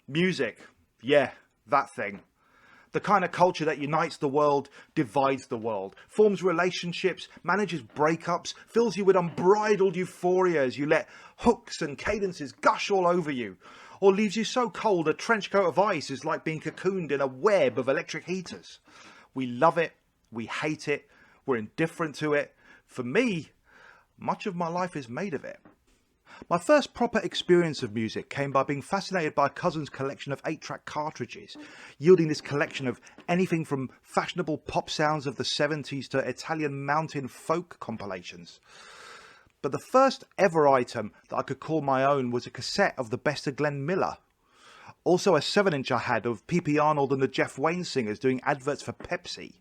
Music. Yeah, that thing. The kind of culture that unites the world, divides the world, forms relationships, manages breakups, fills you with unbridled euphoria as you let hooks and cadences gush all over you, or leaves you so cold a trench coat of ice is like being cocooned in a web of electric heaters. We love it, we hate it, we're indifferent to it. For me, much of my life is made of it. My first proper experience of music came by being fascinated by a cousin's collection of 8-track cartridges, yielding this collection of anything from fashionable pop sounds of the 70s to Italian mountain folk compilations. But the first ever item that I could call my own was a cassette of the best of Glenn Miller. Also a 7-inch I had of P.P. Arnold and the Jeff Wayne Singers doing adverts for Pepsi.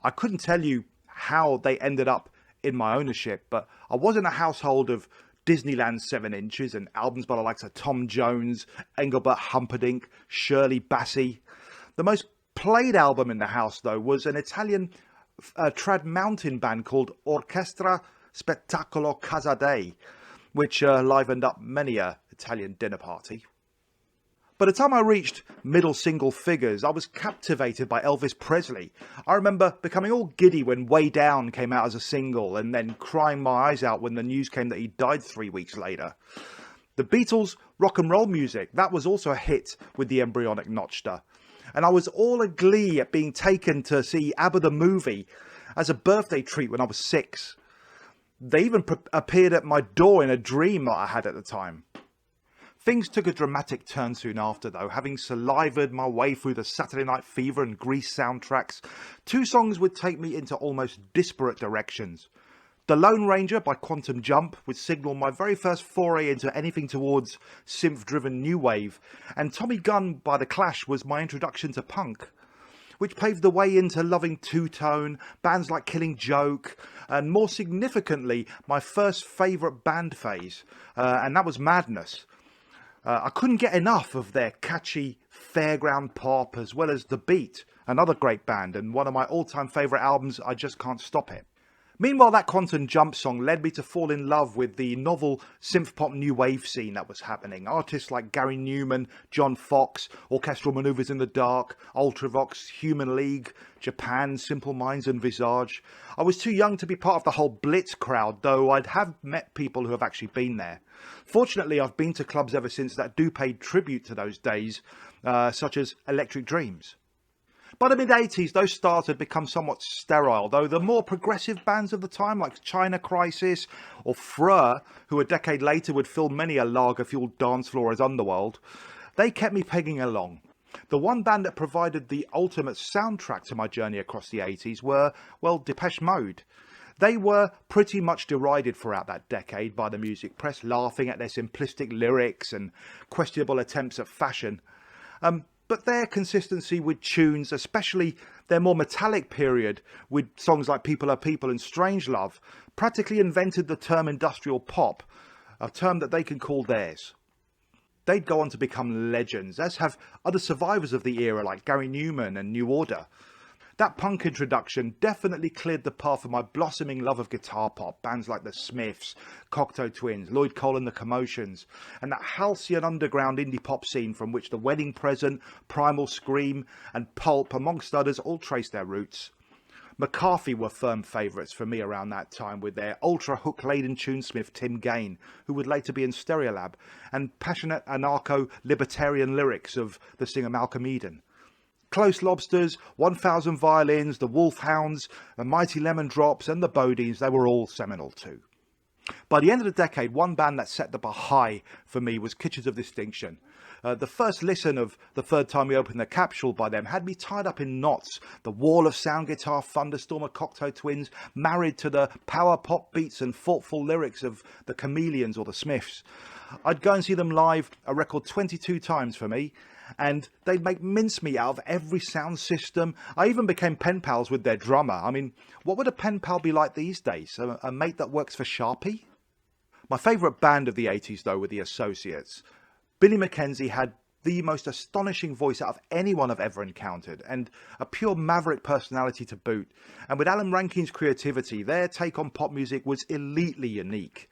I couldn't tell you how they ended up in my ownership, but I was in a household of Disneyland 7-inches and albums by the likes of Tom Jones, Engelbert Humperdinck, Shirley Bassey. The most played album in the house, though, was an Italian trad mountain band called Orchestra Spettacolo Casadei, which livened up many a Italian dinner party. By the time I reached middle single figures, I was captivated by Elvis Presley. I remember becoming all giddy when Way Down came out as a single, and then crying my eyes out when the news came that he died 3 weeks later. The Beatles' rock and roll music, that was also a hit with the embryonic Notchsta. And I was all aglee at being taken to see ABBA the movie as a birthday treat when I was 6. They even appeared at my door in a dream that I had at the time. Things took a dramatic turn soon after, though. Having salivated my way through the Saturday Night Fever and Grease soundtracks, 2 songs would take me into almost disparate directions. The Lone Ranger by Quantum Jump would signal my very first foray into anything towards synth-driven new wave, and Tommy Gunn by The Clash was my introduction to punk, which paved the way into loving two-tone, bands like Killing Joke, and more significantly, my first favourite band phase, and that was Madness. I couldn't get enough of their catchy fairground pop, as well as The Beat, another great band, and one of my all-time favourite albums, I Just Can't Stop It. Meanwhile, that Quantum Jump song led me to fall in love with the novel synth-pop new wave scene that was happening. Artists like Gary Newman, John Foxx, Orchestral Manoeuvres in the Dark, Ultravox, Human League, Japan, Simple Minds and Visage. I was too young to be part of the whole Blitz crowd, though I'd have met people who have actually been there. Fortunately, I've been to clubs ever since that do pay tribute to those days, such as Electric Dreams. By the mid-80s, those styles had become somewhat sterile, though the more progressive bands of the time, like China Crisis or Freur, who a decade later would fill many a lager-fueled dance floor as Underworld, they kept me pegging along. The one band that provided the ultimate soundtrack to my journey across the 80s were, well, Depeche Mode. They were pretty much derided throughout that decade by the music press, laughing at their simplistic lyrics and questionable attempts at fashion. But their consistency with tunes, especially their more metallic period with songs like People Are People and Strangelove, practically invented the term industrial pop, a term that they can call theirs. They'd go on to become legends, as have other survivors of the era like Gary Newman and New Order. That punk introduction definitely cleared the path for my blossoming love of guitar pop, bands like the Smiths, Cocteau Twins, Lloyd Cole and the Commotions, and that halcyon underground indie pop scene from which The Wedding Present, Primal Scream and Pulp, amongst others, all trace their roots. McCarthy were firm favourites for me around that time, with their ultra-hook-laden tunesmith Tim Gain, who would later be in Stereolab, and passionate anarcho-libertarian lyrics of the singer Malcolm Eden. Close Lobsters, 1000 Violins, the Wolfhounds, the Mighty Lemon Drops and the Bodines, they were all seminal too. By the end of the decade, one band that set the bar high for me was Kitchens of Distinction. The first listen of The Third Time We Opened the Capsule by them had me tied up in knots. The wall of sound guitar thunderstorm of Cocteau Twins, married to the power pop beats and thoughtful lyrics of the Chameleons or the Smiths. I'd go and see them live, a record 22 times for me, and they'd make mincemeat out of every sound system. I even became pen pals with their drummer. I mean, what would a pen pal be like these days? A mate that works for Sharpie? My favourite band of the 80s, though, were the Associates. Billy Mackenzie had the most astonishing voice out of anyone I've ever encountered, and a pure maverick personality to boot. And with Alan Rankin's creativity, their take on pop music was elitely unique.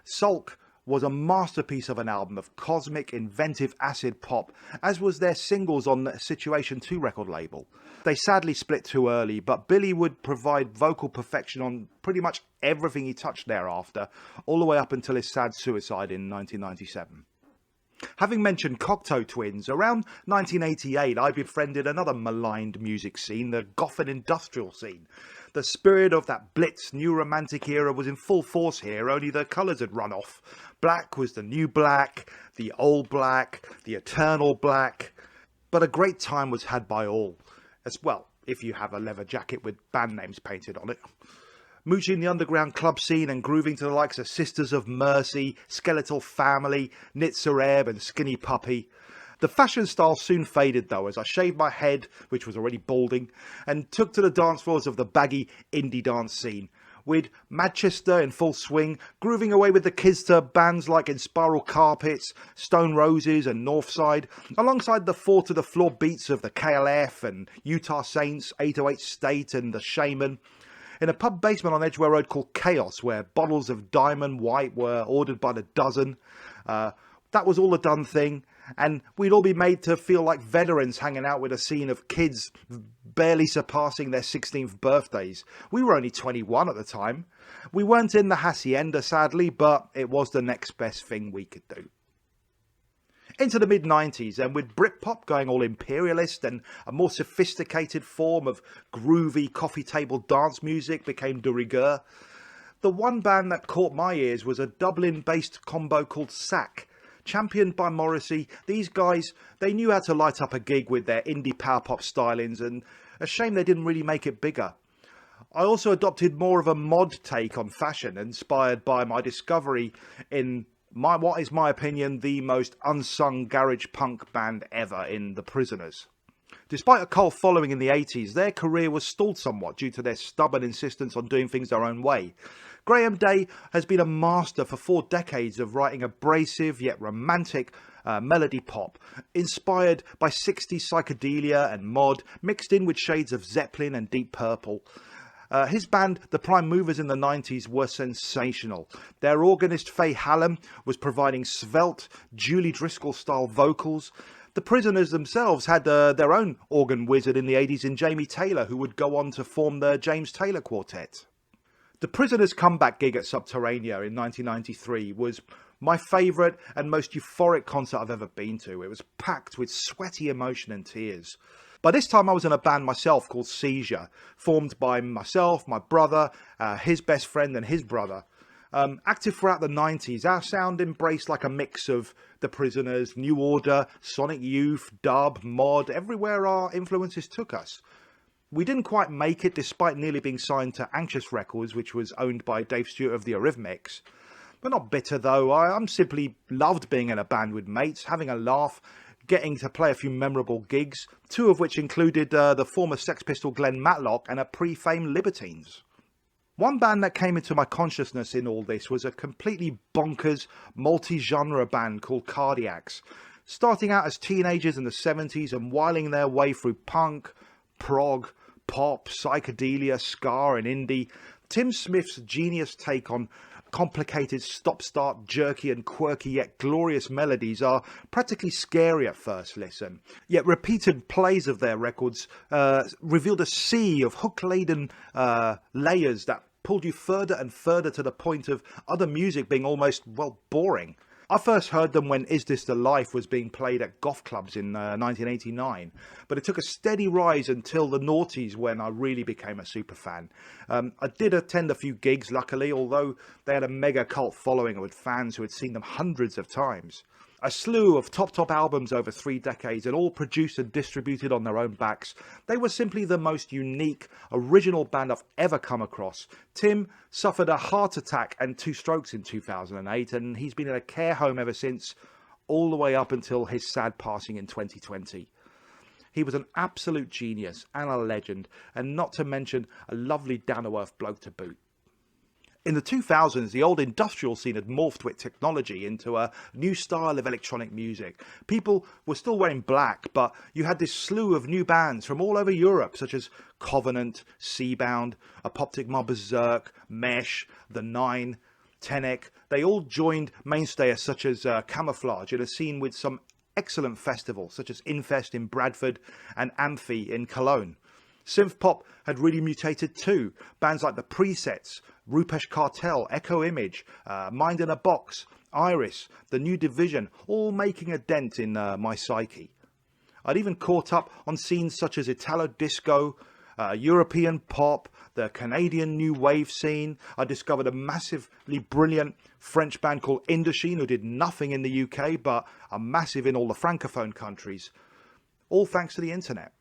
Sulk was a masterpiece of an album of cosmic, inventive acid pop, as was their singles on the Situation 2 record label. They sadly split too early, but Billy would provide vocal perfection on pretty much everything he touched thereafter, all the way up until his sad suicide in 1997. Having mentioned Cocteau Twins, around 1988 I befriended another maligned music scene, the goth and industrial scene. The spirit of that blitz new romantic era was in full force here, only the colours had run off. Black was the new black, the old black, the eternal black. But a great time was had by all, as well, if you have a leather jacket with band names painted on it. Mooching the underground club scene and grooving to the likes of Sisters of Mercy, Skeletal Family, Nitzer Ebb and Skinny Puppy. The fashion style soon faded though, as I shaved my head, which was already balding, and took to the dance floors of the baggy indie dance scene, with Manchester in full swing, grooving away with the kids to bands like Inspiral Carpets, Stone Roses and Northside, alongside the four-to-the-floor beats of the KLF and Utah Saints, 808 State and the Shaman, in a pub basement on Edgware Road called Chaos, where bottles of Diamond White were ordered by the dozen. That was all a done thing, and we'd all be made to feel like veterans hanging out with a scene of kids barely surpassing their 16th birthdays. We were only 21 at the time. We weren't in the hacienda, sadly, but it was the next best thing we could do. Into the mid-90s, and with Britpop going all imperialist and a more sophisticated form of groovy coffee table dance music became de rigueur, the one band that caught my ears was a Dublin-based combo called Sack. Championed by Morrissey, these guys, they knew how to light up a gig with their indie power pop stylings, and a shame they didn't really make it bigger. I also adopted more of a mod take on fashion, inspired by my discovery in what is my opinion the most unsung garage punk band ever in The Prisoners. Despite a cult following in the 80s, their career was stalled somewhat due to their stubborn insistence on doing things their own way. Graham Day has been a master for 4 decades of writing abrasive yet romantic melody pop, inspired by 60s psychedelia and mod, mixed in with shades of Zeppelin and Deep Purple. His band, the Prime Movers in the 90s, were sensational. Their organist Faye Hallam was providing svelte, Julie Driscoll-style vocals. The Prisoners themselves had their own organ wizard in the 80s in Jamie Taylor, who would go on to form the James Taylor Quartet. The Prisoners' comeback gig at Subterranea in 1993 was my favourite and most euphoric concert I've ever been to. It was packed with sweaty emotion and tears. By this time I was in a band myself called Seizure, formed by myself, my brother, his best friend and his brother. Active throughout the 90s, our sound embraced like a mix of The Prisoners, New Order, Sonic Youth, dub, mod, everywhere our influences took us. We didn't quite make it despite nearly being signed to Anxious Records, which was owned by Dave Stewart of the Eurythmics. We're not bitter though, I'm simply loved being in a band with mates, having a laugh, getting to play a few memorable gigs, 2 of which included the former Sex Pistol Glenn Matlock and a pre-fame Libertines. One band that came into my consciousness in all this was a completely bonkers, multi-genre band called Cardiacs, starting out as teenagers in the 70s and whiling their way through punk, prog, pop, psychedelia, ska and indie. Tim Smith's genius take on complicated stop-start, jerky and quirky yet glorious melodies are practically scary at first listen. Yet repeated plays of their records revealed a sea of hook-laden layers that pulled you further and further to the point of other music being almost, well, boring. I first heard them when Is This the Life was being played at goth clubs in 1989, but it took a steady rise until the noughties when I really became a super fan. I did attend a few gigs, luckily, although they had a mega cult following with fans who had seen them hundreds of times. A slew of top albums over 3 decades and all produced and distributed on their own backs. They were simply the most unique, original band I've ever come across. Tim suffered a heart attack and 2 strokes in 2008 and he's been in a care home ever since, all the way up until his sad passing in 2020. He was an absolute genius and a legend, and not to mention a lovely down-to-earth bloke to boot. In the 2000s, the old industrial scene had morphed with technology into a new style of electronic music. People were still wearing black, but you had this slew of new bands from all over Europe, such as Covenant, Seabound, Apoptic Mob Berserk, Mesh, The Nine. Tenek, they all joined mainstays such as Camouflage in a scene with some excellent festivals such as Infest in Bradford and Amphi in Cologne. Synth pop had really mutated too. Bands like the Presets, Rupesh Cartel, Echo Image, Mind in a Box, Iris, The New Division, all making a dent in my psyche. I'd even caught up on scenes such as Italo Disco, European pop, the Canadian new wave scene. I discovered a massively brilliant French band called Indochine who did nothing in the UK but are massive in all the francophone countries, all thanks to the internet.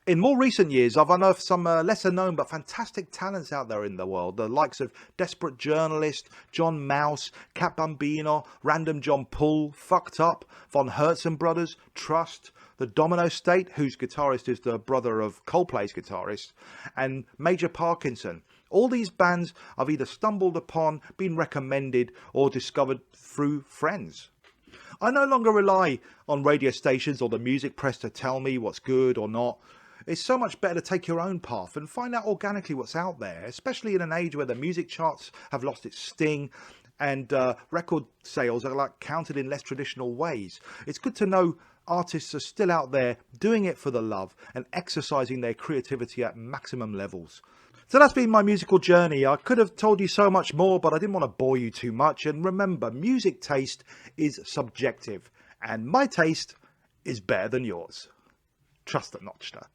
In more recent years, I've unearthed some lesser known but fantastic talents out there in the world. The likes of Desperate Journalist, John Mouse, Cat Bambino, Random John Poole, Fucked Up, Von Herzen Brothers, Trust, The Domino State, whose guitarist is the brother of Coldplay's guitarist, and Major Parkinson. All these bands I've either stumbled upon, been recommended, or discovered through friends. I no longer rely on radio stations or the music press to tell me what's good or not. It's so much better to take your own path and find out organically what's out there, especially in an age where the music charts have lost its sting and record sales are like counted in less traditional ways. It's good to know artists are still out there doing it for the love and exercising their creativity at maximum levels. So that's been my musical journey. I could have told you so much more, but I didn't want to bore you too much. And remember, music taste is subjective, and my taste is better than yours. Trust the Notchsta.